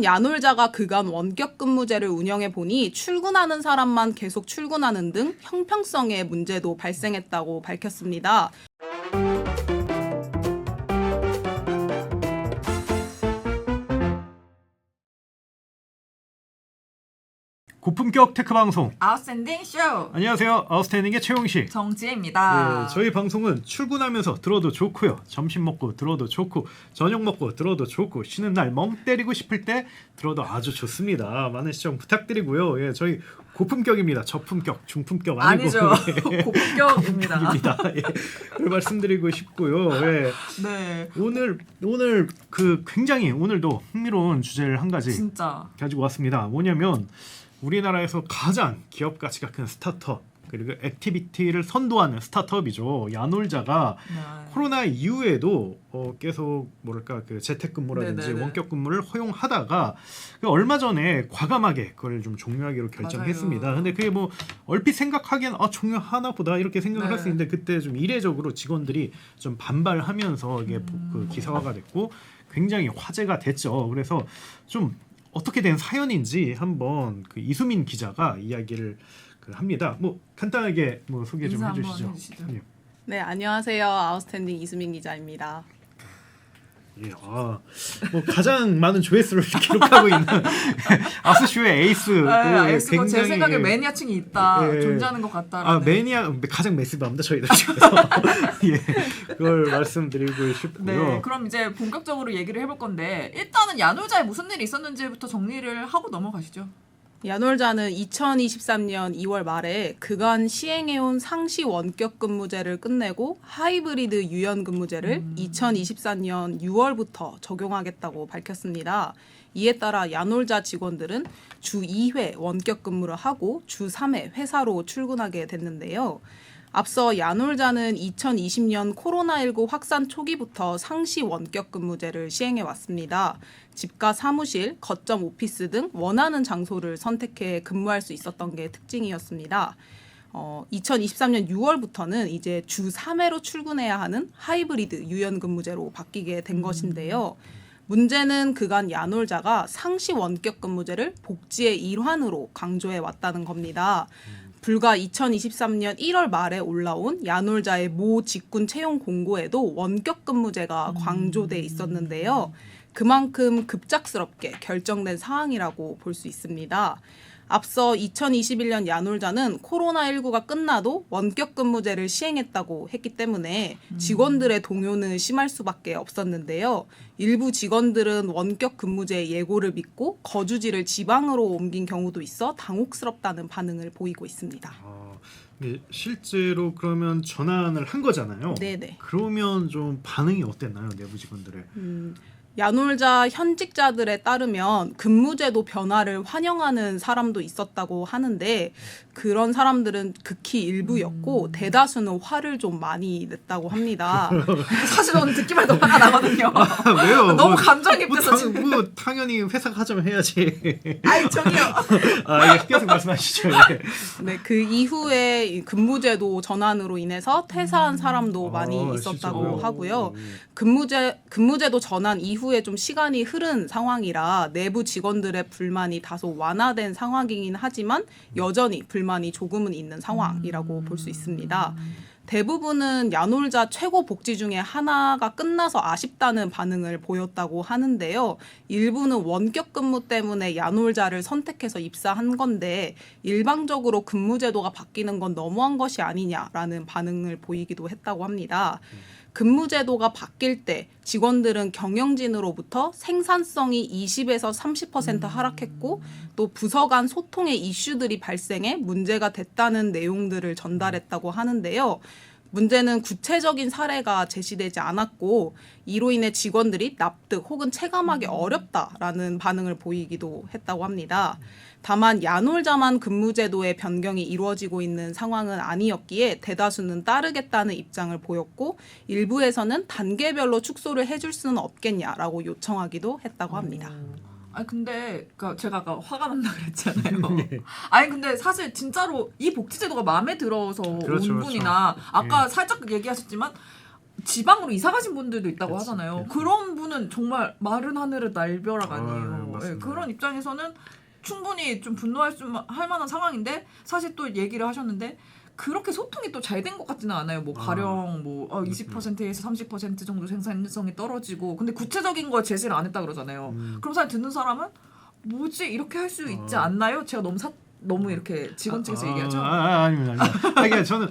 야놀자가 그간 원격 근무제를 운영해 보니 출근하는 사람만 계속 출근하는 등 형평성의 문제도 발생했다고 밝혔습니다. 고품격 테크 방송 아웃스탠딩 쇼 안녕하세요. 아웃스탠딩의 최용식 정지혜입니다. 네, 저희 방송은 출근하면서 들어도 좋고요, 점심 먹고 들어도 좋고, 저녁 먹고 들어도 좋고, 쉬는 날 멍 때리고 싶을 때 들어도 아주 좋습니다. 많은 시청 부탁드리고요. 예, 저희 고품격입니다. 저품격, 중품격 아니고 아니죠. 예, 고품격입니다. 고품격입니다. 예, 그걸 말씀드리고 싶고요. 예. 네, 오늘 그 굉장히 오늘도 흥미로운 주제를 한 가지 진짜 가지고 왔습니다. 뭐냐면 우리나라에서 가장 기업 가치가 큰 스타트업, 그리고 액티비티를 선도하는 스타트업이죠. 야놀자가 네. 코로나 이후에도 계속 뭐랄까 그 재택근무라든지 네네네. 원격 근무를 허용하다가 얼마 전에 과감하게 그걸 좀 종료하기로 결정했습니다. 맞아요. 근데 그게 뭐 얼핏 생각하기엔 종료하나 보다 이렇게 생각을 네. 할 수 있는데, 그때 좀 이례적으로 직원들이 좀 반발하면서 이게 그 기사화가 됐고 굉장히 화제가 됐죠. 그래서 좀 어떻게 된 사연인지 한번 그 이수민 기자가 이야기를 합니다. 뭐 간단하게 뭐 소개 좀 인사 한번 해주시죠. 해주시죠. 예. 네, 안녕하세요. 아웃스탠딩 이수민 기자입니다. 예, 뭐 가장 많은 조회수를 기록하고 있는 아스쇼의 에이스. 에이스고 제 생각에 매니아층이 있다, 예. 존재하는 것 같다라는. 매니아 가장 매시브합니다 저희들 중에서. 예, 그걸 말씀드리고 싶고요. 네, 그럼 이제 본격적으로 얘기를 해볼 건데, 일단은 야놀자에 무슨 일이 있었는지부터 정리를 하고 넘어가시죠. 야놀자는 2023년 2월 말에 그간 시행해온 상시 원격 근무제를 끝내고 하이브리드 유연 근무제를 2024년 6월부터 적용하겠다고 밝혔습니다. 이에 따라 야놀자 직원들은 주 2회 원격 근무를 하고 주 3회 회사로 출근하게 됐는데요. 앞서 야놀자는 2020년 코로나19 확산 초기부터 상시 원격 근무제를 시행해 왔습니다. 집과 사무실, 거점 오피스 등 원하는 장소를 선택해 근무할 수 있었던 게 특징이었습니다. 2023년 6월부터는 이제 주 3회로 출근해야 하는 하이브리드 유연 근무제로 바뀌게 된 것인데요. 문제는 그간 야놀자가 상시 원격 근무제를 복지의 일환으로 강조해 왔다는 겁니다. 불과 2023년 1월 말에 올라온 야놀자의 모 직군 채용 공고에도 원격 근무제가 강조돼 있었는데요. 그만큼 급작스럽게 결정된 사항이라고 볼 수 있습니다. 앞서 2021년 야놀자는 코로나19가 끝나도 원격 근무제를 시행했다고 했기 때문에 직원들의 동요는 심할 수밖에 없었는데요. 일부 직원들은 원격 근무제의 예고를 믿고 거주지를 지방으로 옮긴 경우도 있어 당혹스럽다는 반응을 보이고 있습니다. 실제로 그러면 전환을 한 거잖아요. 네네. 그러면 좀 반응이 어땠나요, 내부 직원들의? 야놀자 현직자들에 따르면 근무제도 변화를 환영하는 사람도 있었다고 하는데, 그런 사람들은 극히 일부였고 대다수는 화를 좀 많이 냈다고 합니다. 사실 오늘 듣기만 해도 화가 나거든요. 왜요? 너무 감정입돼서 지금. 당연히 회사가 하자면 해야지. 아이 저기요. 이게 계속 말씀하시죠. 예. 네, 그 이후에 이 근무제도 전환으로 인해서 퇴사한 사람도 많이 있었다고 진짜요? 하고요. 근무제도 전환 이후에 좀 시간이 흐른 상황이라 내부 직원들의 불만이 다소 완화된 상황이긴 하지만 여전히 불만이 조금은 있는 상황이라고 볼 수 있습니다. 대부분은 야놀자 최고 복지 중에 하나가 끝나서 아쉽다는 반응을 보였다고 하는데요. 일부는 원격 근무 때문에 야놀자를 선택해서 입사한 건데 일방적으로 근무 제도가 바뀌는 건 너무한 것이 아니냐라는 반응을 보이기도 했다고 합니다. 근무 제도가 바뀔 때 직원들은 경영진으로부터 생산성이 20에서 30% 하락했고 또 부서 간 소통의 이슈들이 발생해 문제가 됐다는 내용들을 전달했다고 하는데요. 문제는 구체적인 사례가 제시되지 않았고 이로 인해 직원들이 납득 혹은 체감하기 어렵다라는 반응을 보이기도 했다고 합니다. 다만 야놀자만 근무제도의 변경이 이루어지고 있는 상황은 아니었기에 대다수는 따르겠다는 입장을 보였고 일부에서는 단계별로 축소를 해줄 수는 없겠냐라고 요청하기도 했다고 합니다. 아니 근데 그러니까 제가 아까 화가 난다 그랬잖아요. 아니 근데 사실 진짜로 이 복지제도가 마음에 들어서 그렇죠, 온 분이나 아까 살짝 얘기하셨지만 지방으로 이사 가신 분들도 있다고 하잖아요. 그런 분은 정말 마른 하늘의 날벼락 아니에요. 맞습니다. 그런 입장에서는 충분히 좀 할 만한 상황인데 사실 또 얘기를 하셨는데 그렇게 소통이 또 잘 된 것 같지는 않아요. 뭐 가령 뭐 20%에서 30% 정도 생산성이 떨어지고 근데 구체적인 걸 제시를 안 했다 그러잖아요. 그럼 사실 듣는 사람은 뭐지 이렇게 할 수 있지 않나요? 제가 너무 이렇게 직원 측에서 얘기하죠. 아닙니다. 그러니까 저는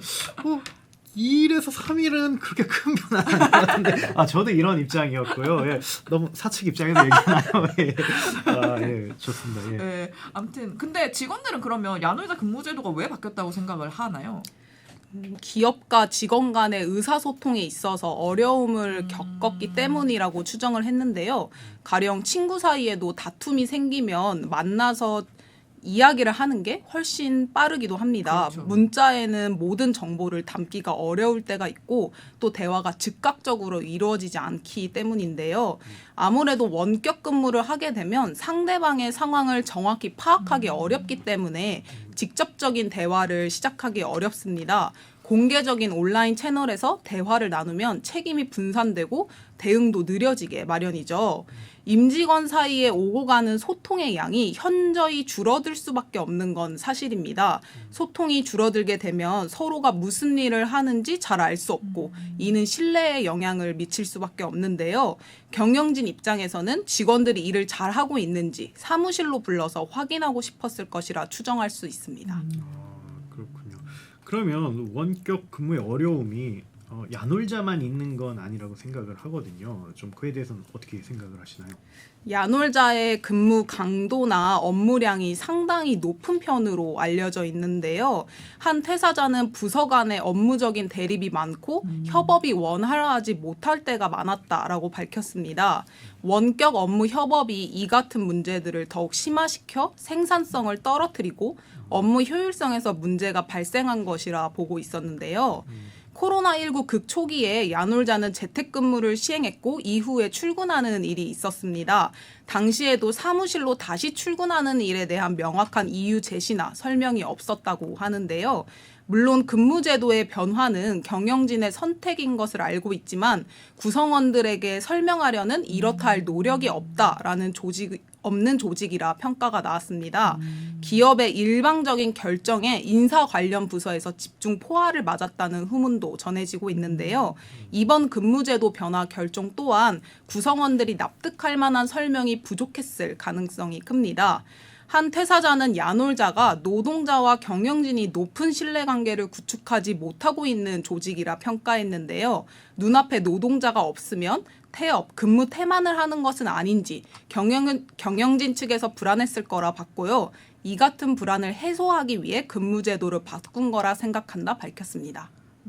2일에서 3일은 그렇게 큰 변화 아닌 것 같은데 저도 이런 입장이었고요. 예, 너무 사측 입장에서 얘기하나요? 예, 좋습니다. 예. 네, 아무튼 근데 직원들은 그러면 야놀자 근무제도가 왜 바뀌었다고 생각을 하나요? 기업과 직원 간의 의사소통에 있어서 어려움을 겪었기 때문이라고 추정을 했는데요. 가령 친구 사이에도 다툼이 생기면 만나서 이야기를 하는 게 훨씬 빠르기도 합니다. 그렇죠. 문자에는 모든 정보를 담기가 어려울 때가 있고 또 대화가 즉각적으로 이루어지지 않기 때문인데요. 아무래도 원격 근무를 하게 되면 상대방의 상황을 정확히 파악하기 어렵기 때문에 직접적인 대화를 시작하기 어렵습니다. 공개적인 온라인 채널에서 대화를 나누면 책임이 분산되고 대응도 느려지게 마련이죠. 임직원 사이에 오고 가는 소통의 양이 현저히 줄어들 수밖에 없는 건 사실입니다. 소통이 줄어들게 되면 서로가 무슨 일을 하는지 잘 알 수 없고 이는 신뢰에 영향을 미칠 수밖에 없는데요. 경영진 입장에서는 직원들이 일을 잘하고 있는지 사무실로 불러서 확인하고 싶었을 것이라 추정할 수 있습니다. 그렇군요. 그러면 원격 근무의 어려움이 야놀자만 있는 건 아니라고 생각을 하거든요. 좀 그에 대해서는 어떻게 생각을 하시나요? 야놀자의 근무 강도나 업무량이 상당히 높은 편으로 알려져 있는데요. 한 퇴사자는 부서 간의 업무적인 대립이 많고 협업이 원활하지 못할 때가 많았다라고 밝혔습니다. 원격 업무 협업이 이 같은 문제들을 더욱 심화시켜 생산성을 떨어뜨리고 업무 효율성에서 문제가 발생한 것이라 보고 있었는데요. 코로나19 극초기에 야놀자는 재택근무를 시행했고 이후에 출근하는 일이 있었습니다. 당시에도 사무실로 다시 출근하는 일에 대한 명확한 이유 제시나 설명이 없었다고 하는데요. 물론 근무제도의 변화는 경영진의 선택인 것을 알고 있지만 구성원들에게 설명하려는 이렇다 할 노력이 없는 조직이라 평가가 나왔습니다. 기업의 일방적인 결정에 인사 관련 부서에서 집중 포화를 맞았다는 후문도 전해지고 있는데요. 이번 근무제도 변화 결정 또한 구성원들이 납득할 만한 설명이 부족했을 가능성이 큽니다. 한 퇴사자는 야놀자가 노동자와 경영진이 높은 신뢰관계를 구축하지 못하고 있는 조직이라 평가했는데요. 눈앞에 노동자가 없으면 태업, 근무 태만을 하는 것은 아닌지 경영진 측에서 불안했을 거라 봤고요. 이 같은 불안을 해소하기 위해 근무제도를 바꾼 거라 생각한다 밝혔습니다.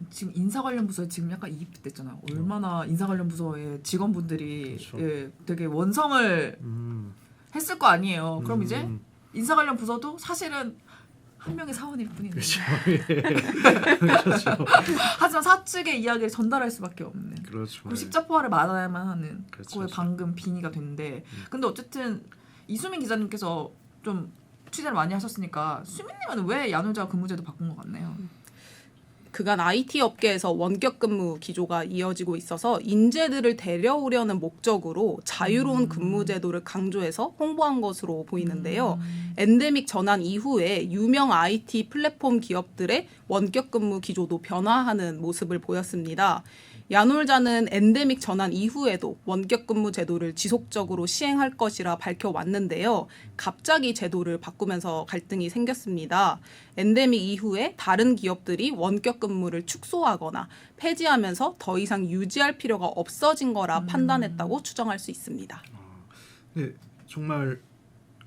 지금 인사 관련 부서에 지금 약간 이입이 됐잖아요. 얼마나 인사 관련 부서의 직원분들이 그렇죠. 예, 되게 원성을 했을 거 아니에요. 그럼 이제 인사 관련 부서도 사실은 한 명의 사원일 뿐인데 그렇죠. 하지만 사측의 이야기를 전달할 수밖에 없는 그렇죠. 그리고 십자포화를 맞아야만 하는 그렇죠, 그거에 그렇죠. 방금 빙의가 됐는데 근데 어쨌든 이수민 기자님께서 좀 취재를 많이 하셨으니까 수민님은 왜 야놀자 근무제도 바꾼 것 같나요? 그간 IT 업계에서 원격 근무 기조가 이어지고 있어서 인재들을 데려오려는 목적으로 자유로운 근무 제도를 강조해서 홍보한 것으로 보이는데요. 엔데믹 전환 이후에 유명 IT 플랫폼 기업들의 원격 근무 기조도 변화하는 모습을 보였습니다. 야놀자는 엔데믹 전환 이후에도 원격 근무 제도를 지속적으로 시행할 것이라 밝혀왔는데요. 갑자기 제도를 바꾸면서 갈등이 생겼습니다. 엔데믹 이후에 다른 기업들이 원격 근무를 축소하거나 폐지하면서 더 이상 유지할 필요가 없어진 거라 판단했다고 추정할 수 있습니다. 네, 정말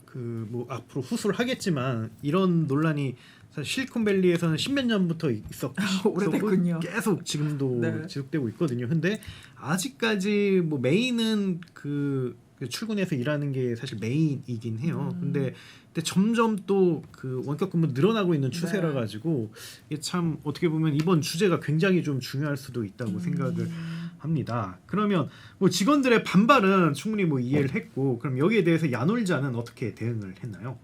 그 뭐 앞으로 후술 하겠지만 이런 논란이 사실 실리콘밸리에서는 십몇 년부터 있었고 오래됐군요. 계속 지금도 네. 지속되고 있거든요. 근데 아직까지 뭐 메인은 그 출근해서 일하는 게 사실 메인이긴 해요. 근데 점점 또 그 원격 근무 늘어나고 있는 추세라 네. 가지고 이게 참 어떻게 보면 이번 주제가 굉장히 좀 중요할 수도 있다고 생각을 합니다. 그러면 뭐 직원들의 반발은 충분히 뭐 이해를 했고 그럼 여기에 대해서 야놀자는 어떻게 대응을 했나요?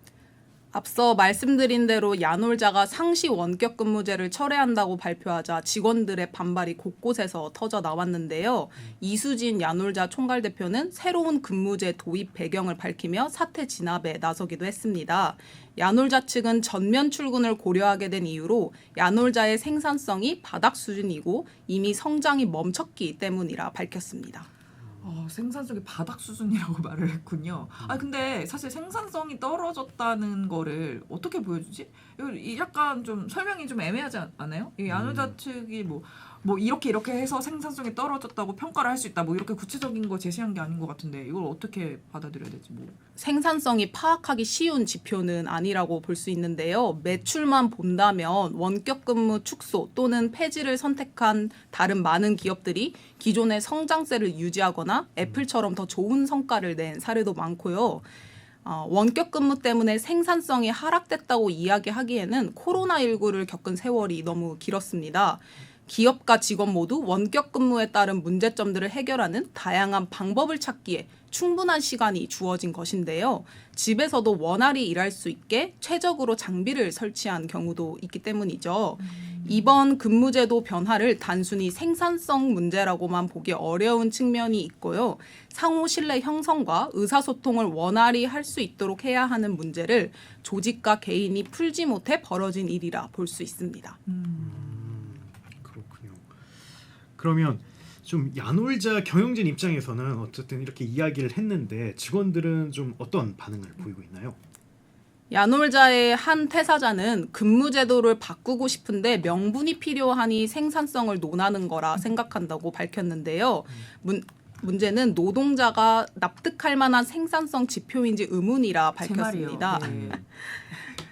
앞서 말씀드린 대로 야놀자가 상시 원격 근무제를 철회한다고 발표하자 직원들의 반발이 곳곳에서 터져 나왔는데요. 이수진 야놀자 총괄 대표는 새로운 근무제 도입 배경을 밝히며 사태 진압에 나서기도 했습니다. 야놀자 측은 전면 출근을 고려하게 된 이유로 야놀자의 생산성이 바닥 수준이고 이미 성장이 멈췄기 때문이라 밝혔습니다. 생산성이 바닥 수준이라고 말을 했군요. 근데 사실 생산성이 떨어졌다는 거를 어떻게 보여주지? 이 약간 좀 설명이 좀 애매하지 않아요? 이 야놀자 측이 뭐 이렇게 해서 생산성이 떨어졌다고 평가를 할 수 있다. 뭐 이렇게 구체적인 거 제시한 게 아닌 것 같은데 이걸 어떻게 받아들여야 되지? 뭐. 생산성이 파악하기 쉬운 지표는 아니라고 볼 수 있는데요. 매출만 본다면 원격 근무 축소 또는 폐지를 선택한 다른 많은 기업들이 기존의 성장세를 유지하거나 애플처럼 더 좋은 성과를 낸 사례도 많고요. 원격 근무 때문에 생산성이 하락됐다고 이야기하기에는 코로나19를 겪은 세월이 너무 길었습니다. 기업과 직원 모두 원격 근무에 따른 문제점들을 해결하는 다양한 방법을 찾기에 충분한 시간이 주어진 것인데요. 집에서도 원활히 일할 수 있게 최적으로 장비를 설치한 경우도 있기 때문이죠. 이번 근무제도 변화를 단순히 생산성 문제라고만 보기 어려운 측면이 있고요. 상호 신뢰 형성과 의사소통을 원활히 할 수 있도록 해야 하는 문제를 조직과 개인이 풀지 못해 벌어진 일이라 볼 수 있습니다. 그렇군요. 그러면 좀 야놀자 경영진 입장에서는 어쨌든 이렇게 이야기를 했는데 직원들은 좀 어떤 반응을 보이고 있나요? 야놀자의 한 퇴사자는 근무 제도를 바꾸고 싶은데 명분이 필요하니 생산성을 논하는 거라 생각한다고 밝혔는데요. 문제는 노동자가 납득할 만한 생산성 지표인지 의문이라 밝혔습니다. 네.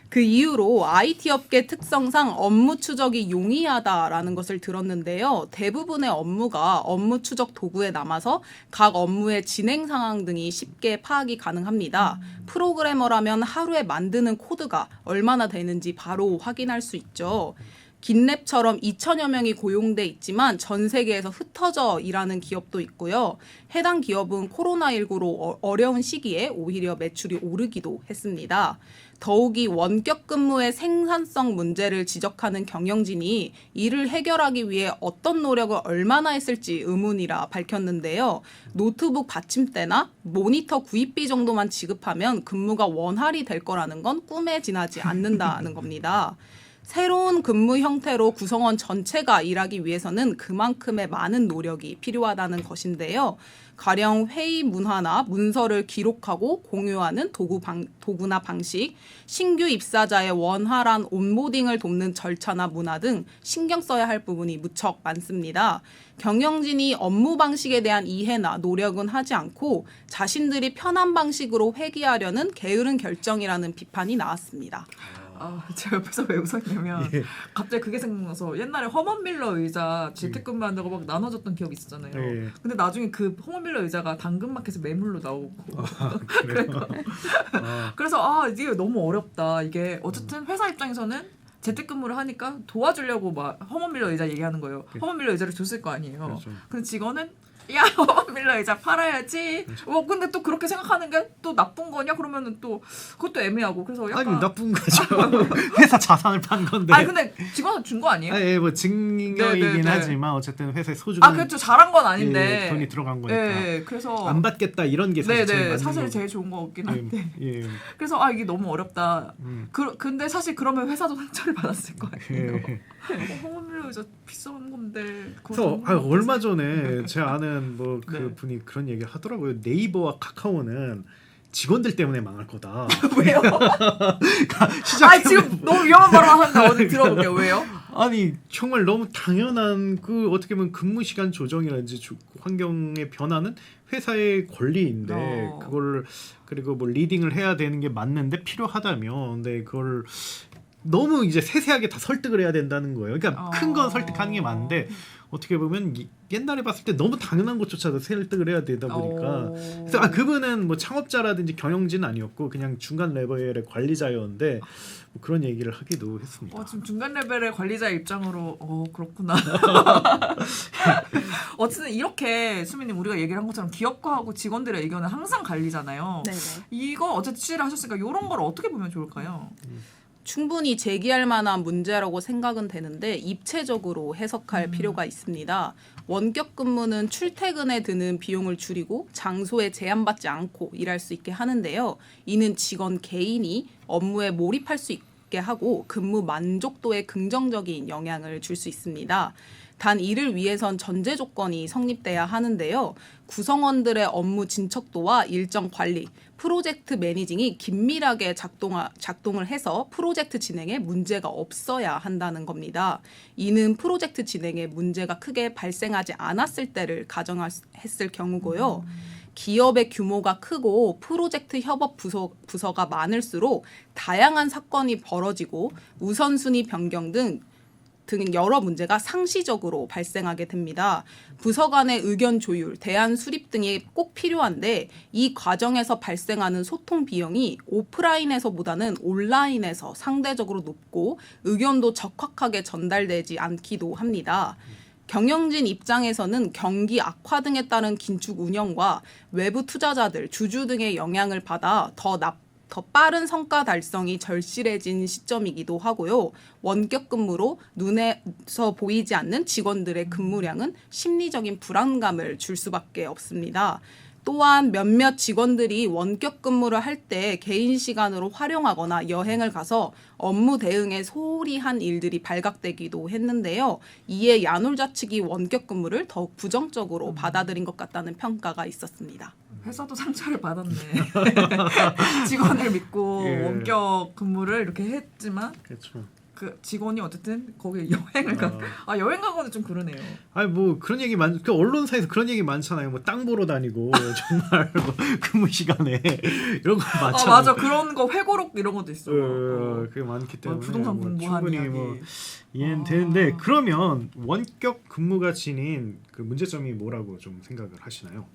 그 이유로 IT 업계 특성상 업무 추적이 용이하다라는 것을 들었는데요. 대부분의 업무가 업무 추적 도구에 남아서 각 업무의 진행 상황 등이 쉽게 파악이 가능합니다. 프로그래머라면 하루에 만드는 코드가 얼마나 되는지 바로 확인할 수 있죠. 긴랩처럼 2천여 명이 고용돼 있지만 전 세계에서 흩어져 일하는 기업도 있고요. 해당 기업은 코로나19로 어려운 시기에 오히려 매출이 오르기도 했습니다. 더욱이 원격 근무의 생산성 문제를 지적하는 경영진이 이를 해결하기 위해 어떤 노력을 얼마나 했을지 의문이라 밝혔는데요. 노트북 받침대나 모니터 구입비 정도만 지급하면 근무가 원활히 될 거라는 건 꿈에 지나지 않는다는 겁니다. 새로운 근무 형태로 구성원 전체가 일하기 위해서는 그만큼의 많은 노력이 필요하다는 것인데요. 가령 회의 문화나 문서를 기록하고 공유하는 도구나 방식, 신규 입사자의 원활한 온보딩을 돕는 절차나 문화 등 신경 써야 할 부분이 무척 많습니다. 경영진이 업무 방식에 대한 이해나 노력은 하지 않고 자신들이 편한 방식으로 회귀하려는 게으른 결정이라는 비판이 나왔습니다. 제가 옆에서 왜 웃었냐면 갑자기 그게 생각나서 옛날에 허먼 밀러 의자 재택근무한다고 막 나눠줬던 기억이 있었잖아요. 근데 나중에 그 허먼 밀러 의자가 당근마켓에 매물로 나오고 그래서 이게 너무 어렵다. 이게 어쨌든 회사 입장에서는 재택근무를 하니까 도와주려고 막 허먼 밀러 의자 얘기하는 거예요. 허먼 밀러 의자를 줬을 거 아니에요. 그렇죠. 근데 직원은 야 허먼 밀러 의자 팔아야지. 근데 또 그렇게 생각하는 게 또 나쁜 거냐? 그러면은 또 그것도 애매하고 그래서 약간 아니 나쁜 거죠. 회사 자산을 판 건데. 근데 직원은 준 거 아니에요? 뭐 증여이긴 네네네. 하지만 어쨌든 회사의 소중한 그렇죠. 잘한 건 아닌데 돈이 들어간 거니까. 그래서 안 받겠다 이런 게 사실 제일 맞는 사실 거고. 제일 좋은 거긴 한데. 예. 그래서 이게 너무 어렵다. 근데 사실 그러면 회사도 상처를 받았을 거 아니에요. 허물로 이제 비싼 건데. 그래서 얼마 전에 제 아는 뭐 그 네. 분이 그런 얘기 하더라고요. 네이버와 카카오는 직원들 때문에 망할 거다. 왜요? 시작하면 지금 너무 위험한 발언 하는데 어디 들어볼게요. 왜요? 아니 정말 너무 당연한 그 어떻게 보면 근무 시간 조정이라든지 환경의 변화는 회사의 권리인데 그걸 그리고 뭐 리딩을 해야 되는 게 맞는데 필요하다면 근데 그걸 너무 이제 세세하게 다 설득을 해야 된다는 거예요. 그러니까 큰 건 어. 설득하는 게 많은데 어떻게 보면 옛날에 봤을 때 너무 당연한 것조차도 설득을 해야 되다 보니까 그래서 그분은 뭐 창업자라든지 경영진은 아니었고 그냥 중간 레벨의 관리자였는데 뭐 그런 얘기를 하기도 했습니다. 지금 중간 레벨의 관리자 입장으로 그렇구나. 어쨌든 이렇게 수민님 우리가 얘기를 한 것처럼 기업가하고 직원들의 의견은 항상 갈리잖아요. 네네. 이거 어쨌든 취재를 하셨으니까 이런 걸 어떻게 보면 좋을까요? 충분히 제기할 만한 문제라고 생각은 되는데 입체적으로 해석할 필요가 있습니다. 원격 근무는 출퇴근에 드는 비용을 줄이고 장소에 제한받지 않고 일할 수 있게 하는데요. 이는 직원 개인이 업무에 몰입할 수 있게 하고 근무 만족도에 긍정적인 영향을 줄 수 있습니다. 단 이를 위해선 전제 조건이 성립돼야 하는데요. 구성원들의 업무 진척도와 일정 관리, 프로젝트 매니징이 긴밀하게 작동을 해서 프로젝트 진행에 문제가 없어야 한다는 겁니다. 이는 프로젝트 진행에 문제가 크게 발생하지 않았을 때를 가정했을 경우고요. 기업의 규모가 크고 프로젝트 협업 부서가 많을수록 다양한 사건이 벌어지고 우선순위 변경 등 여러 문제가 상시적으로 발생하게 됩니다. 부서 간의 의견 조율, 대안 수립 등이 꼭 필요한데 이 과정에서 발생하는 소통 비용이 오프라인에서보다는 온라인에서 상대적으로 높고 의견도 적확하게 전달되지 않기도 합니다. 경영진 입장에서는 경기 악화 등에 따른 긴축 운영과 외부 투자자들, 주주 등의 영향을 받아 더 빠른 성과 달성이 절실해진 시점이기도 하고요. 원격 근무로 눈에서 보이지 않는 직원들의 근무량은 심리적인 불안감을 줄 수밖에 없습니다. 또한 몇몇 직원들이 원격 근무를 할 때 개인 시간으로 활용하거나 여행을 가서 업무 대응에 소홀히 한 일들이 발각되기도 했는데요. 이에 야놀자 측이 원격 근무를 더욱 부정적으로 받아들인 것 같다는 평가가 있었습니다. 회사도 상처를 받았네. 직원을 믿고 예. 원격 근무를 이렇게 했지만 그렇죠. 그 직원이 어쨌든 거기 여행을 여행 간 거는 좀 그러네요. 아니 뭐 그런 얘기 그 언론사에서 그런 얘기 많잖아요. 뭐 땅 보러 다니고 정말 뭐 근무 시간에 이런 거 많잖아요. 맞아 그런 거 회고록 이런 것도 있어. 그게 많기 때문에 부동산 뭐 공부한 충분히 이야기. 뭐 이해는 되는데 그러면 원격 근무가 지닌 그 문제점이 뭐라고 좀 생각을 하시나요?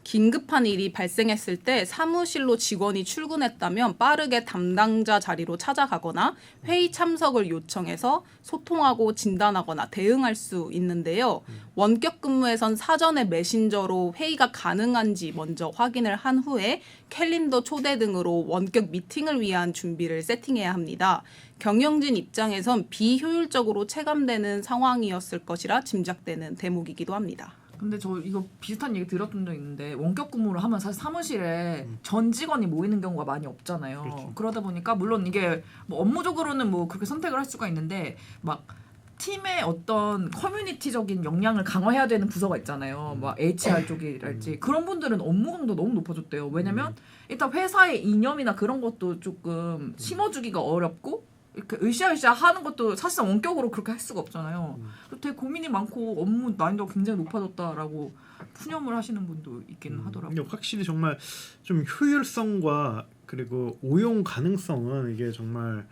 긴급한 일이 발생했을 때 사무실로 직원이 출근했다면 빠르게 담당자 자리로 찾아가거나 회의 참석을 요청해서 소통하고 진단하거나 대응할 수 있는데요. 원격 근무에선 사전에 메신저로 회의가 가능한지 먼저 확인을 한 후에 캘린더 초대 등으로 원격 미팅을 위한 준비를 세팅해야 합니다. 경영진 입장에선 비효율적으로 체감되는 상황이었을 것이라 짐작되는 대목이기도 합니다. 근데 저 이거 비슷한 얘기 들었던 적 있는데 원격 근무를 하면 사실 사무실에 전 직원이 모이는 경우가 많이 없잖아요. 그렇죠. 그러다 보니까 물론 이게 뭐 업무적으로는 뭐 그렇게 선택을 할 수가 있는데 막 팀의 어떤 커뮤니티적인 역량을 강화해야 되는 부서가 있잖아요. 막 HR 쪽이랄지 그런 분들은 업무 강도 너무 높아졌대요. 왜냐면 일단 회사의 이념이나 그런 것도 조금 심어주기가 어렵고 이렇게 으쌰으쌰 하는 것도 사실상 원격으로 그렇게 할 수가 없잖아요. 되게 고민이 많고 업무 난이도가 굉장히 높아졌다라고 푸념을 하시는 분도 있기는 하더라고요. 근데 확실히 정말 좀 효율성과 그리고 오용 가능성은 이게 정말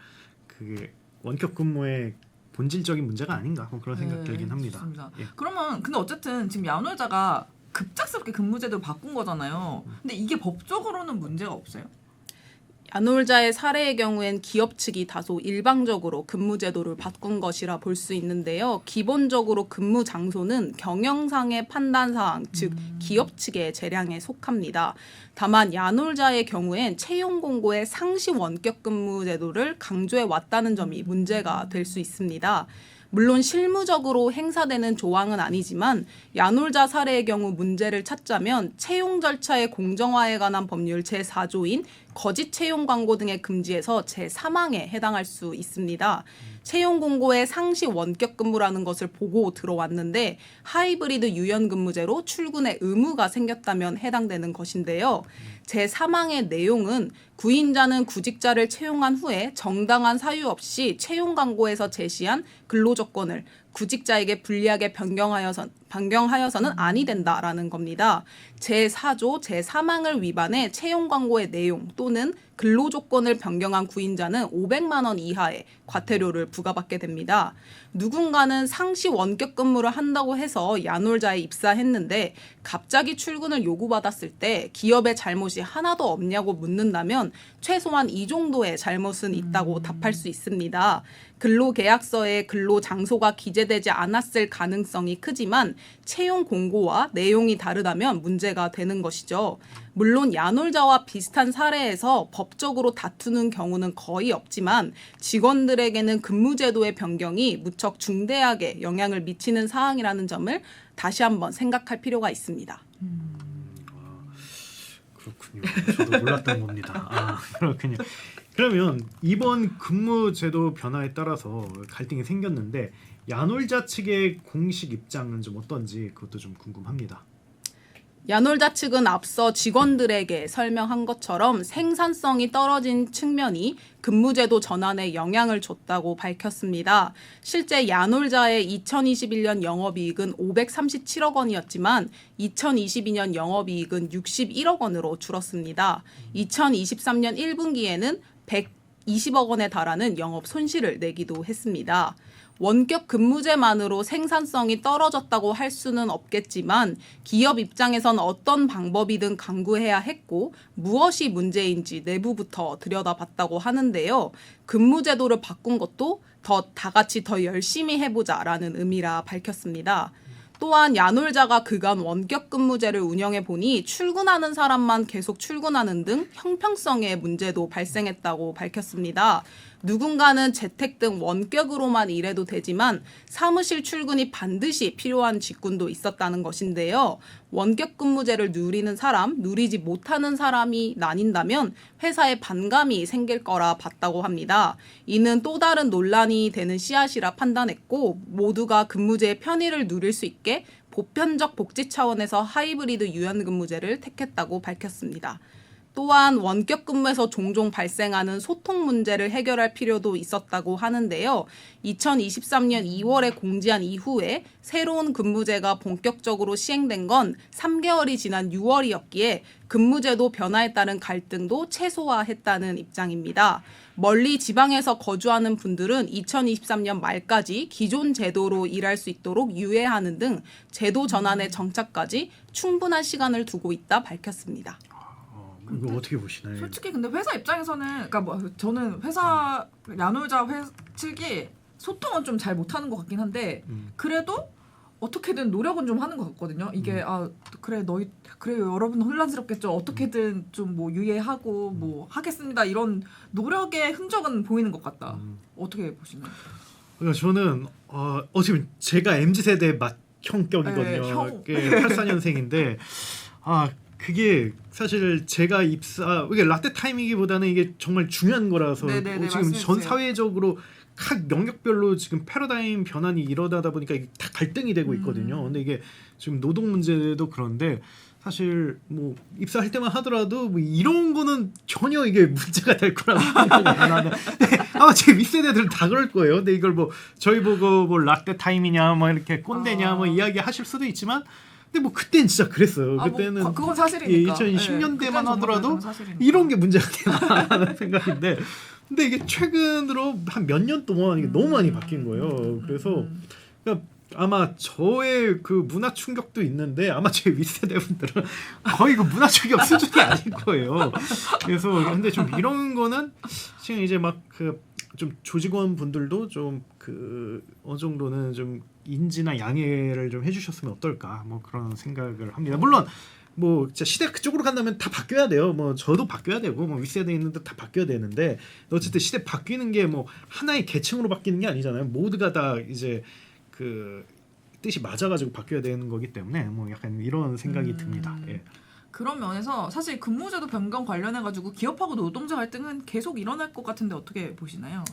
그게 원격 근무의 본질적인 문제가 아닌가 뭐 그런 생각 들긴 합니다. 좋습니다. 예. 그러면 근데 어쨌든 지금 야놀자가 급작스럽게 근무제도를 바꾼 거잖아요. 근데 이게 법적으로는 문제가 없어요? 야놀자의 사례의 경우엔 기업 측이 다소 일방적으로 근무 제도를 바꾼 것이라 볼 수 있는데요. 기본적으로 근무 장소는 경영상의 판단 사항, 즉 기업 측의 재량에 속합니다. 다만 야놀자의 경우엔 채용 공고의 상시 원격 근무 제도를 강조해 왔다는 점이 문제가 될 수 있습니다. 물론 실무적으로 행사되는 조항은 아니지만 야놀자 사례의 경우 문제를 찾자면 채용 절차의 공정화에 관한 법률 제4조인 거짓 채용 광고 등의 금지에서 제3항에 해당할 수 있습니다. 채용 공고에 상시 원격 근무라는 것을 보고 들어왔는데 하이브리드 유연 근무제로 출근의 의무가 생겼다면 해당되는 것인데요. 제3항의 내용은 구인자는 구직자를 채용한 후에 정당한 사유 없이 채용 광고에서 제시한 근로 조건을 구직자에게 불리하게 변경하여서는 아니 된다라는 겁니다. 제4조 제3항을 위반해 채용 광고의 내용 또는 근로 조건을 변경한 구인자는 500만 원 이하의 과태료를 부과받게 됩니다. 누군가는 상시 원격 근무를 한다고 해서 야놀자에 입사했는데 갑자기 출근을 요구받았을 때 기업의 잘못이 하나도 없냐고 묻는다면 최소한 이 정도의 잘못은 있다고 답할 수 있습니다. 근로계약서에 근로 장소가 기재되지 않았을 가능성이 크지만 채용 공고와 내용이 다르다면 문제가 되는 것이죠. 물론 야놀자와 비슷한 사례에서 법적으로 다투는 경우는 거의 없지만 직원들에게는 근무제도의 변경이 무척 중대하게 영향을 미치는 사항이라는 점을 다시 한번 생각할 필요가 있습니다. 그렇군요. 저도 몰랐던 겁니다. 그렇군요. 그러면 이번 근무제도 변화에 따라서 갈등이 생겼는데 야놀자 측의 공식 입장은 좀 어떤지 그것도 좀 궁금합니다. 야놀자 측은 앞서 직원들에게 설명한 것처럼 생산성이 떨어진 측면이 근무제도 전환에 영향을 줬다고 밝혔습니다. 실제 야놀자의 2021년 영업이익은 537억 원이었지만 2022년 영업이익은 61억 원으로 줄었습니다. 2023년 1분기에는 120억 원에 달하는 영업 손실을 내기도 했습니다. 원격 근무제만으로 생산성이 떨어졌다고 할 수는 없겠지만 기업 입장에선 어떤 방법이든 강구해야 했고 무엇이 문제인지 내부부터 들여다봤다고 하는데요. 근무제도를 바꾼 것도 다 같이 더 열심히 해보자라는 의미라 밝혔습니다. 또한 야놀자가 그간 원격 근무제를 운영해 보니 출근하는 사람만 계속 출근하는 등 형평성의 문제도 발생했다고 밝혔습니다. 누군가는 재택 등 원격으로만 일해도 되지만 사무실 출근이 반드시 필요한 직군도 있었다는 것인데요. 원격 근무제를 누리는 사람, 누리지 못하는 사람이 나뉜다면 회사에 반감이 생길 거라 봤다고 합니다. 이는 또 다른 논란이 되는 씨앗이라 판단했고 모두가 근무제의 편의를 누릴 수 있게 보편적 복지 차원에서 하이브리드 유연근무제를 택했다고 밝혔습니다. 또한 원격 근무에서 종종 발생하는 소통 문제를 해결할 필요도 있었다고 하는데요. 2023년 2월에 공지한 이후에 새로운 근무제가 본격적으로 시행된 건 3개월이 지난 6월이었기에 근무제도 변화에 따른 갈등도 최소화했다는 입장입니다. 멀리 지방에서 거주하는 분들은 2023년 말까지 기존 제도로 일할 수 있도록 유예하는 등 제도 전환의 정착까지 충분한 시간을 두고 있다 밝혔습니다. 이거 어떻게 보시나요? 솔직히 근데 회사 입장에서는 그러니까 뭐 저는 회사 야놀자 측이 소통은 좀 잘 못하는 것 같긴 한데 그래도 어떻게든 노력은 좀 하는 것 같거든요. 이게 그래 여러분 혼란스럽겠죠. 어떻게든 좀 뭐 유예하고 뭐 하겠습니다. 이런 노력의 흔적은 보이는 것 같다. 어떻게 보시나요? 그러니까 저는 지금 제가 MZ 세대 맏형격이거든요. 네, 형. 84년생인데 그게 사실 제가 이게 라떼 타임이기보다는 이게 정말 중요한 거라서 네네네, 지금 전 말씀해주세요. 사회적으로 각 영역별로 지금 패러다임 변환이 일어나다 보니까 이게 다 갈등이 되고 있거든요. 근데 이게 지금 노동 문제도 그런데 사실 뭐 입사할 때만 하더라도 뭐 이런 거는 전혀 이게 문제가 될 거라고 생각이 안 하는데 아마 제 윗세대들은 다 그럴 거예요. 근데 이걸 뭐 저희 보고 뭐 라떼 타임이냐 뭐 이렇게 꼰대냐 뭐 이야기 하실 수도 있지만 근데 뭐 그때는 진짜 그랬어요. 그때는 뭐, 그건 사실이니까. 2010년대만 네, 하더라도 사실이니까. 이런 게 문제가 되나라는 생각인데 근데 이게 최근으로 한 몇 년 동안 이게 너무 많이 바뀐 거예요. 그래서 그러니까 아마 저의 그 문화 충격도 있는데 아마 제 윗세대 분들은 거의 그 문화 충격 수준이 아닐 거예요. 그래서 근데 좀 이런 거는 지금 이제 막 그 좀 조직원 분들도 좀 그 어느 정도는 좀 인지나 양해를 좀 해주셨으면 어떨까 뭐 그런 생각을 합니다. 물론 뭐 진짜 시대 그쪽으로 간다면 다 바뀌어야 돼요. 뭐 저도 바뀌어야 되고 뭐 윗세대 있는데 다 바뀌어야 되는데 어쨌든 시대 바뀌는 게 뭐 하나의 계층으로 바뀌는 게 아니잖아요. 모두가 다 이제 그 뜻이 맞아가지고 바뀌어야 되는 거기 때문에 뭐 약간 이런 생각이 듭니다. 예. 그런 면에서 사실 근무제도 변경 관련해가지고 기업하고 노동자 갈등은 계속 일어날 것 같은데 어떻게 보시나요?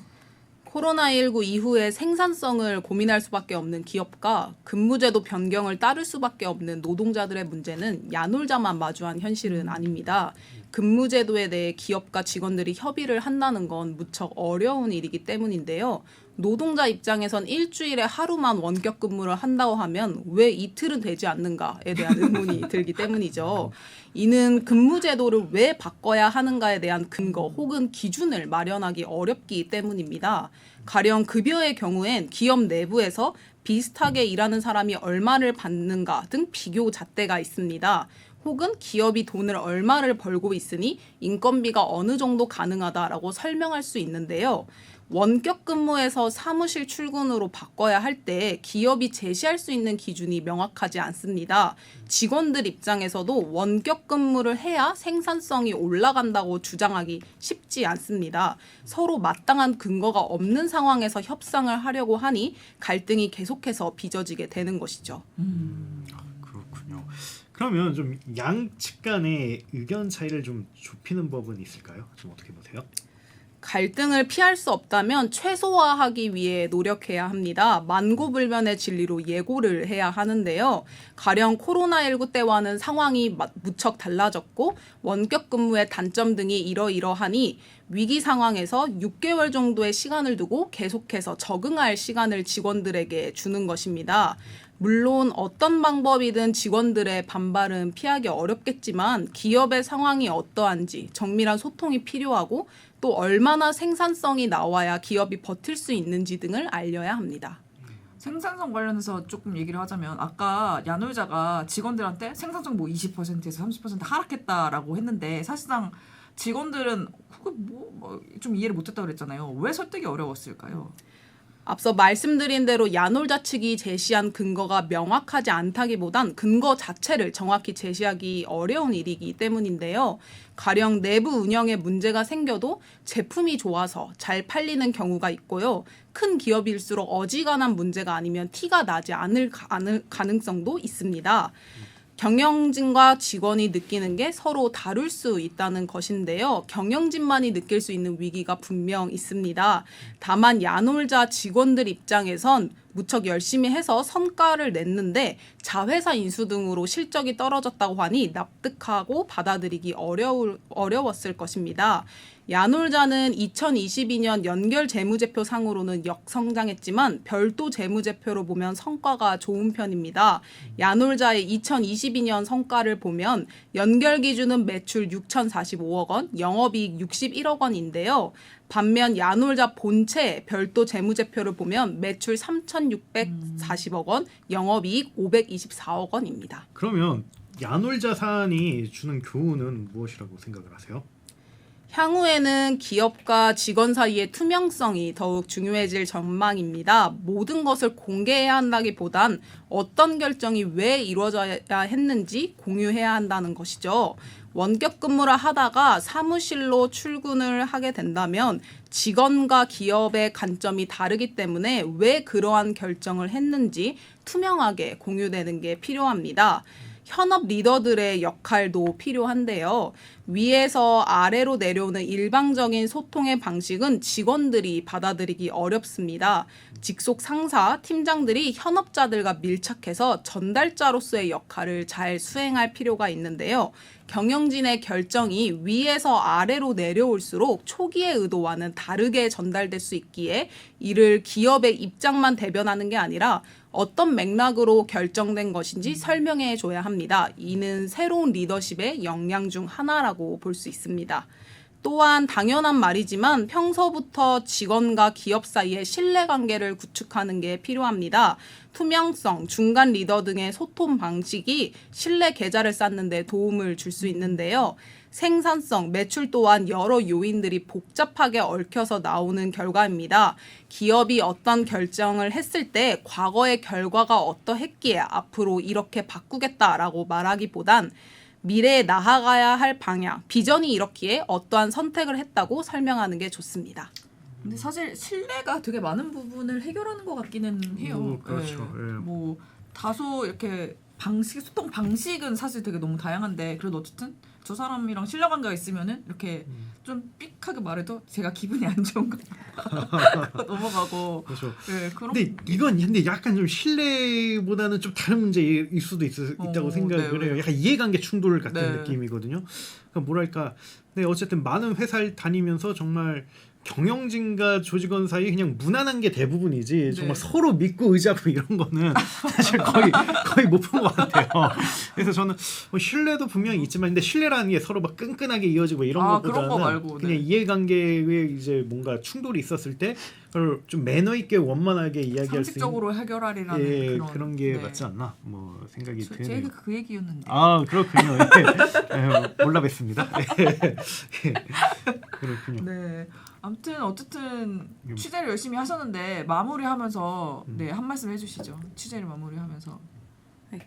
코로나19 이후에 생산성을 고민할 수밖에 없는 기업과 근무제도 변경을 따를 수밖에 없는 노동자들의 문제는 야놀자만 마주한 현실은 아닙니다. 근무제도에 대해 기업과 직원들이 협의를 한다는 건 무척 어려운 일이기 때문인데요. 노동자 입장에선 일주일에 하루만 원격 근무를 한다고 하면 왜 이틀은 되지 않는가에 대한 의문이 들기 때문이죠. 이는 근무 제도를 왜 바꿔야 하는가에 대한 근거 혹은 기준을 마련하기 어렵기 때문입니다. 가령 급여의 경우엔 기업 내부에서 비슷하게 일하는 사람이 얼마를 받는가 등 비교 잣대가 있습니다. 혹은 기업이 돈을 얼마를 벌고 있으니 인건비가 어느 정도 가능하다라고 설명할 수 있는데요. 원격 근무에서 사무실 출근으로 바꿔야 할 때 기업이 제시할 수 있는 기준이 명확하지 않습니다. 직원들 입장에서도 원격 근무를 해야 생산성이 올라간다고 주장하기 쉽지 않습니다. 서로 마땅한 근거가 없는 상황에서 협상을 하려고 하니 갈등이 계속해서 빚어지게 되는 것이죠. 그렇군요. 그러면 좀 양측 간의 의견 차이를 좀 좁히는 법은 있을까요? 좀 어떻게 보세요? 갈등을 피할 수 없다면 최소화하기 위해 노력해야 합니다. 만고불변의 진리로 예고를 해야 하는데요. 가령 코로나19 때와는 상황이 무척 달라졌고 원격 근무의 단점 등이 이러이러하니 위기 상황에서 6개월 정도의 시간을 두고 계속해서 적응할 시간을 직원들에게 주는 것입니다. 물론 어떤 방법이든 직원들의 반발은 피하기 어렵겠지만 기업의 상황이 어떠한지 정밀한 소통이 필요하고 또 얼마나 생산성이 나와야 기업이 버틸 수 있는지 등을 알려야 합니다. 생산성 관련해서 조금 얘기를 하자면 아까 야놀자가 직원들한테 생산성 뭐 20%에서 30% 하락했다라고 했는데 사실상 직원들은 그거 좀 이해를 못했다고 그랬잖아요. 왜 설득이 어려웠을까요? 앞서 말씀드린 대로 야놀자 측이 제시한 근거가 명확하지 않다기보단 근거 자체를 정확히 제시하기 어려운 일이기 때문인데요. 가령 내부 운영에 문제가 생겨도 제품이 좋아서 잘 팔리는 경우가 있고요. 큰 기업일수록 어지간한 문제가 아니면 티가 나지 않을 가능성도 있습니다. 경영진과 직원이 느끼는 게 서로 다를 수 있다는 것인데요. 경영진만이 느낄 수 있는 위기가 분명 있습니다. 다만 야놀자 직원들 입장에선 무척 열심히 해서 성과를 냈는데 자회사 인수 등으로 실적이 떨어졌다고 하니 납득하고 받아들이기 어려웠을 것입니다. 야놀자는 2022년 연결 재무제표 상으로는 역성장했지만 별도 재무제표로 보면 성과가 좋은 편입니다. 야놀자의 2022년 성과를 보면 연결 기준은 매출 6,045억 원, 영업이익 61억 원인데요. 반면 야놀자 본체 별도 재무제표를 보면 매출 3,640억 원, 영업이익 524억 원입니다. 그러면 야놀자 사안이 주는 교훈은 무엇이라고 생각을 하세요? 향후에는 기업과 직원 사이의 투명성이 더욱 중요해질 전망입니다. 모든 것을 공개해야 한다기보단 어떤 결정이 왜 이루어져야 했는지 공유해야 한다는 것이죠. 원격 근무를 하다가 사무실로 출근을 하게 된다면 직원과 기업의 관점이 다르기 때문에 왜 그러한 결정을 했는지 투명하게 공유되는 게 필요합니다. 현업 리더들의 역할도 필요한데요. 위에서 아래로 내려오는 일방적인 소통의 방식은 직원들이 받아들이기 어렵습니다. 직속 상사, 팀장들이 현업자들과 밀착해서 전달자로서의 역할을 잘 수행할 필요가 있는데요. 경영진의 결정이 위에서 아래로 내려올수록 초기의 의도와는 다르게 전달될 수 있기에 이를 기업의 입장만 대변하는 게 아니라 어떤 맥락으로 결정된 것인지 설명해 줘야 합니다. 이는 새로운 리더십의 역량 중 하나라고 볼 수 있습니다. 또한 당연한 말이지만 평소부터 직원과 기업 사이의 신뢰관계를 구축하는 게 필요합니다. 투명성, 중간 리더 등의 소통 방식이 신뢰 계좌를 쌓는 데 도움을 줄 수 있는데요. 생산성, 매출 또한 여러 요인들이 복잡하게 얽혀서 나오는 결과입니다. 기업이 어떤 결정을 했을 때 과거의 결과가 어떠했기에 앞으로 이렇게 바꾸겠다라고 말하기보단 미래에 나아가야 할 방향, 비전이 이렇기에 어떠한 선택을 했다고 설명하는 게 좋습니다. 근데 사실 신뢰가 되게 많은 부분을 해결하는 것 같기는 해요. 그렇죠. 예. 예. 뭐 다소 이렇게 소통 방식은 사실 되게 너무 다양한데 그래도 어쨌든 저 사람이랑 신뢰 관계가 있으면은 이렇게 좀 삑하게 말해도 제가 기분이 안 좋은 거 넘어가고. 그렇죠. 네, 그런. 근데 이건 근데 약간 좀 신뢰보다는 좀 다른 문제일 수도 있다고 생각을 네, 해요. 약간 이해관계 충돌 같은 네. 느낌이거든요. 그러니까 뭐랄까, 근데 어쨌든 많은 회사를 다니면서 정말 경영진과 조직원 사이 그냥 무난한 게 대부분이지 정말 네. 서로 믿고 의지하고 이런 거는 사실 거의 못 본 것 같아요. 그래서 저는 뭐 신뢰도 분명히 있지만 근데 신뢰라는 게 서로 막 끈끈하게 이어지고 이런 그런 거 것보다는 말고, 그냥 네. 이해관계에 이제 뭔가 충돌이 있었을 때 그걸 좀 매너 있게 원만하게 이야기할 수 있는 상식적으로 해결하리라는 예, 그런 게 네. 맞지 않나 뭐 생각이 제가 드네요. 그 얘기였는데. 아 그렇군요. 몰라 뵀습니다. 그렇군요. 네. 아무튼 어쨌든 음. 취재를 열심히 하셨는데 마무리하면서 네, 한 말씀 해주시죠. 취재를 마무리하면서.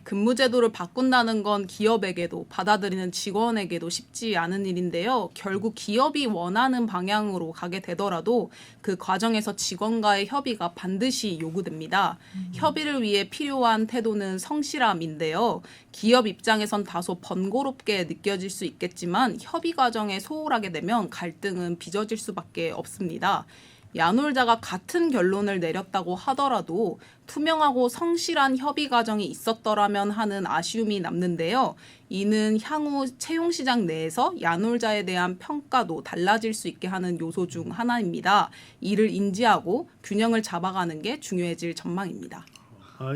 근무제도를 바꾼다는 건 기업에게도 받아들이는 직원에게도 쉽지 않은 일인데요. 결국 기업이 원하는 방향으로 가게 되더라도 그 과정에서 직원과의 협의가 반드시 요구됩니다. 협의를 위해 필요한 태도는 성실함인데요. 기업 입장에선 다소 번거롭게 느껴질 수 있겠지만 협의 과정에 소홀하게 되면 갈등은 빚어질 수밖에 없습니다. 야놀자가 같은 결론을 내렸다고 하더라도 투명하고 성실한 협의 과정이 있었더라면 하는 아쉬움이 남는데요. 이는 향후 채용 시장 내에서 야놀자에 대한 평가도 달라질 수 있게 하는 요소 중 하나입니다. 이를 인지하고 균형을 잡아가는 게 중요해질 전망입니다.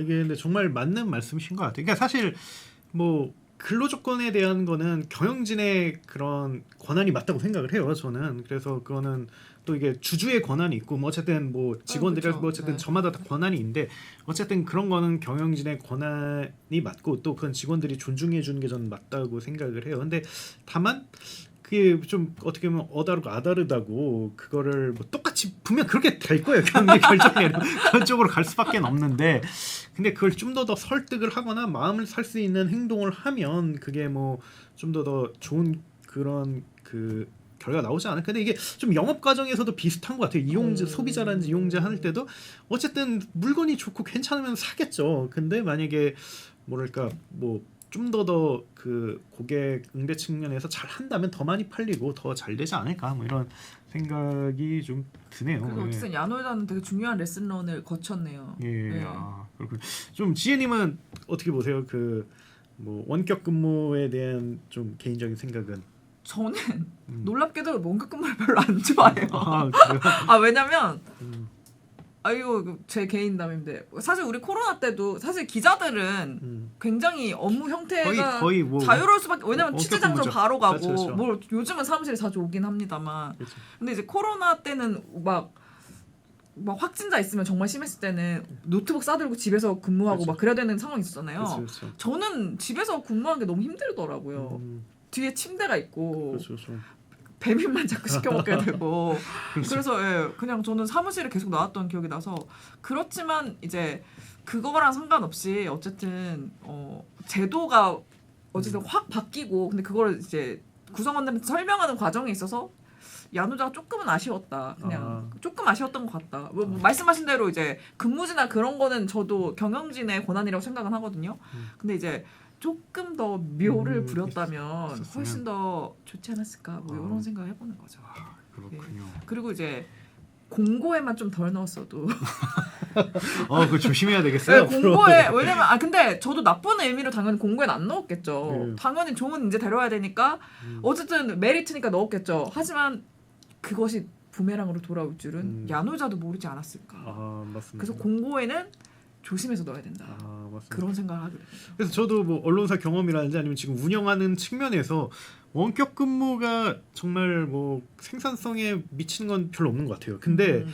이게 근데 정말 맞는 말씀이신 것 같아요. 그러니까 사실 뭐 근로 조건에 대한 거는 경영진의 그런 권한이 맞다고 생각을 해요. 저는 그래서 그거는 또 이게 주주의 권한이 있고 뭐 어쨌든 뭐 직원들이 그렇죠. 뭐 어쨌든 네. 저마다 다 권한이 있는데 어쨌든 그런 거는 경영진의 권한이 맞고 또 그건 직원들이 존중해 주는 게 저는 맞다고 생각을 해요. 근데 다만 그게 좀 어떻게 보면 어다르고 아다르다고 그거를 뭐 똑같이 분명 그렇게 될 거예요. 경영의 결정에 그런 쪽으로 갈 수밖에 없는데 근데 그걸 좀 더 설득을 하거나 마음을 살 수 있는 행동을 하면 그게 뭐 좀 더 좋은 그런 그 결과 나오지 않을까. 근데 이게 좀 영업 과정에서도 비슷한 것 같아요. 이용자 소비자라든지 이용자 할 때도 어쨌든 물건이 좋고 괜찮으면 사겠죠. 근데 만약에 뭐랄까 뭐 좀 더 그 고객 응대 측면에서 잘 한다면 더 많이 팔리고 더 잘 되지 않을까 뭐 이런 생각이 좀 드네요. 그래서 어쨌든 야놀자는 되게 중요한 레슨런을 거쳤네요. 예, 네. 그렇군요. 좀 지혜님은 어떻게 보세요? 그 뭐 원격 근무에 대한 좀 개인적인 생각은? 저는 놀랍게도 원격 근무를 별로 안 좋아해요. 그래요? 왜냐면 음, 이거 제 개인담인데 사실 우리 코로나 때도 사실 기자들은 굉장히 업무 형태가 거의 뭐 자유로울 수밖에. 왜냐면 원격 취재 장소 근무죠. 바로 가고 그렇죠. 뭐 요즘은 사무실에 자주 오긴 합니다만. 그렇죠. 근데 이제 코로나 때는 막 확진자 있으면 정말 심했을 때는 노트북 싸들고 집에서 근무하고 그렇죠. 막 그래야 되는 상황이 있었잖아요. 그렇죠. 저는 집에서 근무하는 게 너무 힘들더라고요. 뒤에 침대가 있고 그렇죠. 배민만 자꾸 시켜 먹게 되고 그렇죠. 그래서 예, 그냥 저는 사무실에 계속 나왔던 기억이 나서. 그렇지만 이제 그거랑 상관없이 어쨌든 제도가 어쨌든 확 바뀌고 근데 그걸 이제 구성원들한테 설명하는 과정에 있어서 야놀자가 조금은 아쉬웠다. 그냥 조금 아쉬웠던 것 같다. 뭐 말씀하신 대로 이제 근무지나 그런 거는 저도 경영진의 권한이라고 생각은 하거든요. 근데 이제 조금 더 묘를 부렸다면 있었으면. 훨씬 더 좋지 않았을까 뭐 이런 생각을 해보는 거죠. 그렇군요. 그리고 이제 공고에만 좀 덜 넣었어도 그거 조심해야 되겠어요. 네, 공고에 왜냐면 근데 저도 나쁜 의미로 당연히 공고에는 안 넣었겠죠. 당연히 좋은 인재 데려와야 되니까 어쨌든 메리트니까 넣었겠죠. 하지만 그것이 부메랑으로 돌아올 줄은 야놀자도 모르지 않았을까. 맞습니다. 그래서 공고에는 조심해서 넣어야 된다. 맞습니다. 그런 생각을 하게 됩니다. 그래서 저도 뭐 언론사 경험이라든지 아니면 지금 운영하는 측면에서 원격 근무가 정말 뭐 생산성에 미치는 건 별로 없는 것 같아요. 근데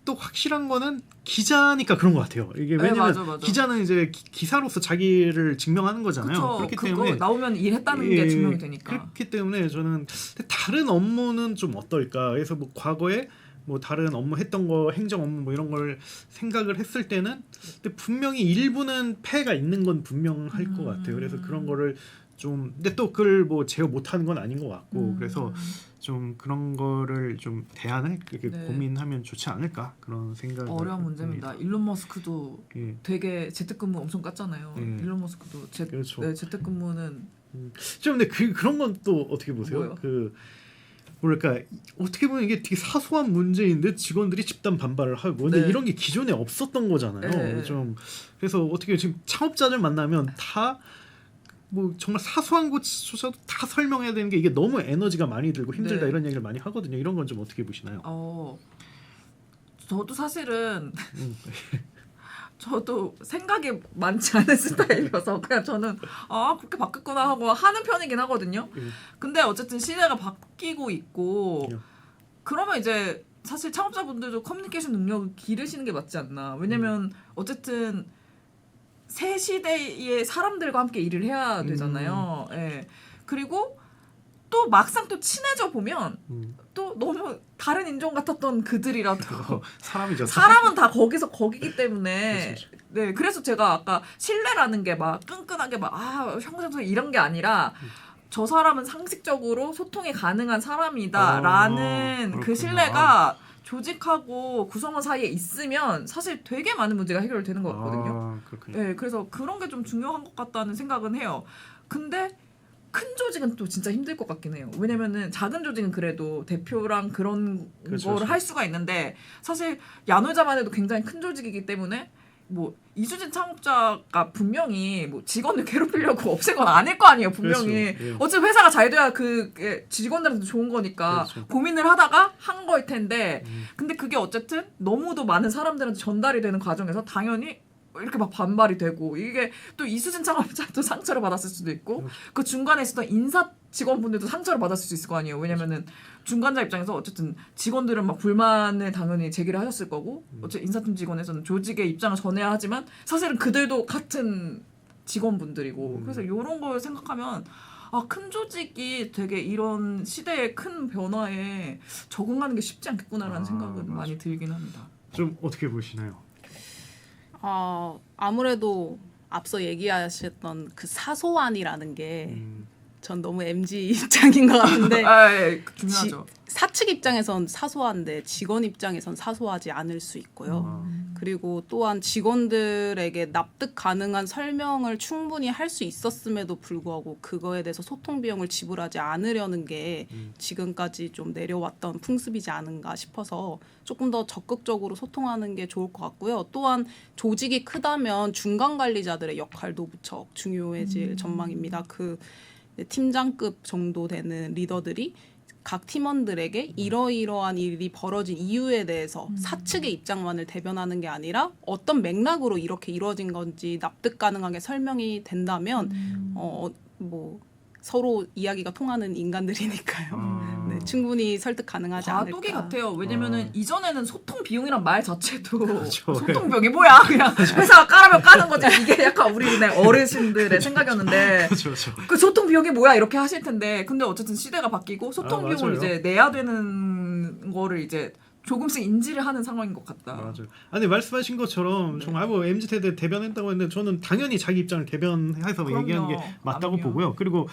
또 확실한 거는 기자니까 그런 것 같아요. 이게 왜냐면 맞아. 기자는 이제 기사로서 자기를 증명하는 거잖아요. 그쵸. 그렇기 그거 때문에 나오면 일했다는 게 증명이 되니까. 그렇기 때문에 저는 다른 업무는 좀 어떨까. 그래서 뭐 과거에 뭐 다른 업무 했던 거 행정 업무 뭐 이런 걸 생각을 했을 때는 근데 분명히 일부는 폐해가 있는 건 분명할 것 같아요. 그래서 그런 거를 좀 근데 또 그걸 뭐 제어 못하는 건 아닌 것 같고 그래서 좀 그런 거를 좀 대안을 그렇게 네. 고민하면 좋지 않을까 그런 생각. 어려운 문제입니다. 일론 머스크도 예. 되게 재택근무 엄청 깠잖아요. 예. 일론 머스크도 그렇죠. 재택근무는 좀 근데 그런 건 또 어떻게 보세요? 뭐요? 그 뭐랄까 어떻게 보면 이게 되게 사소한 문제인데 직원들이 집단 반발을 하고 근데 네. 이런 게 기존에 없었던 거잖아요. 네. 좀 그래서 어떻게 지금 창업자들 만나면 다 뭐 정말 사소한 것조차도 다 설명해야 되는 게 이게 너무 에너지가 많이 들고 힘들다 네. 이런 얘기를 많이 하거든요. 이런 건 좀 어떻게 보시나요? 저도 사실은 음. 저도 생각이 많지 않은 스타일이어서 그냥 저는 그렇게 바뀌었구나 하고 하는 편이긴 하거든요. 예. 근데 어쨌든 시대가 바뀌고 있고 예. 그러면 이제 사실 창업자분들도 커뮤니케이션 능력을 기르시는 게 맞지 않나. 왜냐면 어쨌든 새 시대의 사람들과 함께 일을 해야 되잖아요. 예. 그리고 또 막상 또 친해져 보면 또 너무 다른 인종 같았던 그들이라도 사람이죠. 사람은 다 거기기 때문에 그렇죠. 네 그래서 제가 아까 신뢰라는 게 막 끈끈하게 막 형사소송 이런 게 아니라 저 사람은 상식적으로 소통이 가능한 사람이다라는 그 그렇구나. 신뢰가 조직하고 구성원 사이에 있으면 사실 되게 많은 문제가 해결되는 것 같거든요. 그렇군요. 네, 그래서 그런 게 좀 중요한 것 같다는 생각은 해요. 근데 큰 조직은 또 진짜 힘들 것 같긴 해요. 왜냐면은 작은 조직은 그래도 대표랑 그런 그렇죠, 거를 그렇죠. 할 수가 있는데 사실 야놀자만 해도 굉장히 큰 조직이기 때문에 뭐 이수진 창업자가 분명히 뭐 직원을 괴롭히려고 없앤 건 아닐 거 아니에요. 분명히 그렇죠. 예. 어차피 회사가 잘 돼야 그 직원들한테 좋은 거니까 그렇죠. 고민을 하다가 한 거일 텐데 근데 그게 어쨌든 너무도 많은 사람들한테 전달이 되는 과정에서 당연히 이렇게 막 반발이 되고 이게 또 이수진 창업자도 상처를 받았을 수도 있고 그 중간에 있었던 인사 직원분들도 상처를 받았을 수 있을 거 아니에요. 왜냐면은 중간자 입장에서 어쨌든 직원들은 막 불만을 당연히 제기를 하셨을 거고 어쨌든 인사팀 직원에서는 조직의 입장을 전해야 하지만 사실은 그들도 같은 직원분들이고 그래서 이런 걸 생각하면 큰 조직이 되게 이런 시대의 큰 변화에 적응하는 게 쉽지 않겠구나라는 생각은 맞아. 많이 들긴 합니다. 좀 어떻게 보시나요? 아무래도 앞서 얘기하셨던 그 사소한이라는 게 전 너무 MZ 입장인 것 같은데 중요하죠. 사측 입장에선 사소한데 직원 입장에선 사소하지 않을 수 있고요. 그리고 또한 직원들에게 납득 가능한 설명을 충분히 할 수 있었음에도 불구하고 그거에 대해서 소통 비용을 지불하지 않으려는 게 지금까지 좀 내려왔던 풍습이지 않은가 싶어서 조금 더 적극적으로 소통하는 게 좋을 것 같고요. 또한 조직이 크다면 중간 관리자들의 역할도 무척 중요해질 전망입니다. 그 팀장급 정도 되는 리더들이 각 팀원들에게 이러이러한 일이 벌어진 이유에 대해서 사측의 입장만을 대변하는 게 아니라 어떤 맥락으로 이렇게 이루어진 건지 납득 가능하게 설명이 된다면 뭐 서로 이야기가 통하는 인간들이니까요. 네, 충분히 설득 가능하지 않을까. 과도기 같아요. 왜냐면은 이전에는 소통 비용이란 말 자체도 그렇죠. 소통 비용이 뭐야? 그냥 회사가 까라면 까는 거지. 이게 약간 우리네 어르신들의 생각이었는데 그렇죠. 그 소통 비용이 뭐야? 이렇게 하실 텐데 근데 어쨌든 시대가 바뀌고 소통 맞아요. 비용을 이제 내야 되는 거를 이제 조금씩 인지를 하는 상황인 것 같다. 맞아요. 아니 말씀하신 것처럼 정말 뭐 MZ 세대 대변했다고 했는데 저는 당연히 자기 입장을 대변해서 그럼요. 얘기하는 게 맞다고 그럼요. 보고요. 그리고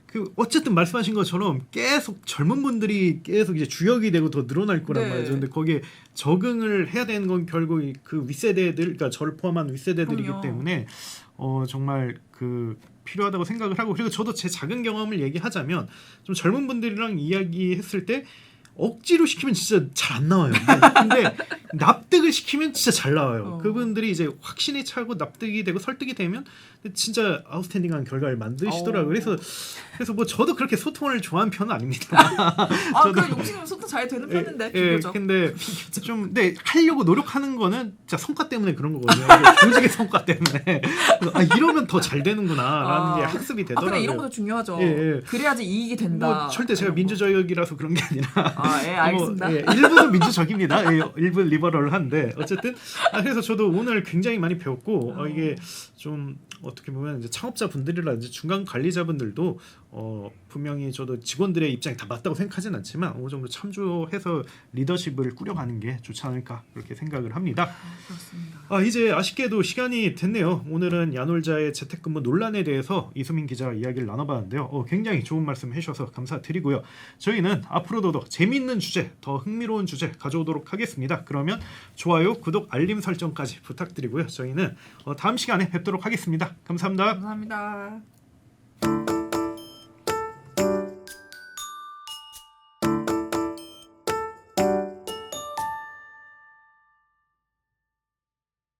그 어쨌든 말씀하신 것처럼 계속 젊은 분들이 계속 이제 주역이 되고 더 늘어날 거란 네. 말이죠. 근데 거기에 적응을 해야 되는 건 결국 그 윗세대들, 그러니까 저를 포함한 윗세대들이기 그럼요. 때문에 정말 그 필요하다고 생각을 하고 그리고 저도 제 작은 경험을 얘기하자면 좀 젊은 분들이랑 이야기했을 때 억지로 시키면 진짜 잘 안 나와요. 근데 납득을 시키면 진짜 잘 나와요. 그분들이 이제 확신이 차고 납득이 되고 설득이 되면 진짜 아웃스탠딩한 결과를 만드시더라고요. 그래서 뭐 저도 그렇게 소통을 좋아하는 편은 아닙니다. 그 용신님 소통 잘 되는 편인데 비교적. 근데 좀 근데 하려고 노력하는 거는 진짜 성과 때문에 그런 거거든요. 조직의 성과 때문에. 이러면 더 잘 되는구나라는 게 학습이 되더라고요. 근데 이런 것도 중요하죠. 예. 그래야지 이익이 된다. 뭐 절대 제가 민주적이라서 그런 게 아니라 알겠습니다. 일부는 민주적입니다. 일부 리버럴한데 어쨌든 그래서 저도 오늘 굉장히 많이 배웠고 이게 좀 어떻게 보면 이제 창업자분들이라든지 중간 관리자분들도 분명히 저도 직원들의 입장이 다 맞다고 생각하진 않지만 어느 정도 참조해서 리더십을 꾸려가는 게 좋지 않을까 그렇게 생각을 합니다. 그렇습니다. 이제 아쉽게도 시간이 됐네요. 오늘은 야놀자의 재택근무 논란에 대해서 이수민 기자와 이야기를 나눠봤는데요. 굉장히 좋은 말씀 해주셔서 감사드리고요. 저희는 앞으로도 더 재미있는 주제, 더 흥미로운 주제 가져오도록 하겠습니다. 그러면 좋아요, 구독, 알림 설정까지 부탁드리고요. 저희는 다음 시간에 뵙도록 하겠습니다. 감사합니다. 감사합니다.